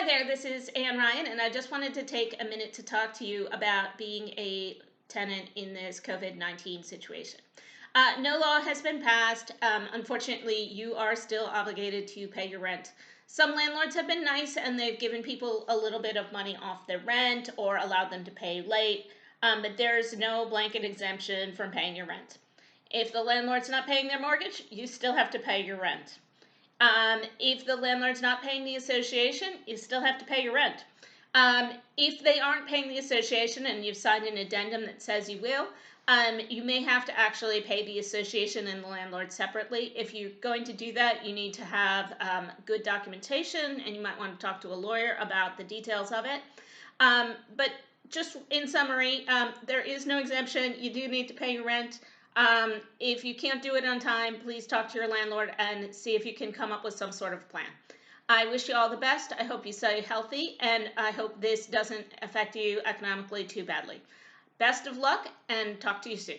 Hi there, this is Ann Ryan, and I just wanted to take a minute to talk to you about being a tenant in this COVID-19 situation. No law has been passed. Unfortunately, you are still obligated to pay your rent. Some landlords have been nice and they've given people a little bit of money off their rent or allowed them to pay late, but there's no blanket exemption from paying your rent. If the landlord's not paying their mortgage, you still have to pay your rent. If the landlord's not paying the association, you still have to pay your rent. If they aren't paying the association and you've signed an addendum that says you will, you may have to actually pay the association and the landlord separately. If you're going to do that, you need to have good documentation, and you might want to talk to a lawyer about the details of it. But just in summary, there is no exemption. You do need to pay your rent. If you can't do it on time, please talk to your landlord and see if you can come up with some sort of plan. I wish you all the best. I hope you stay healthy, and I hope this doesn't affect you economically too badly. Best of luck, and talk to you soon.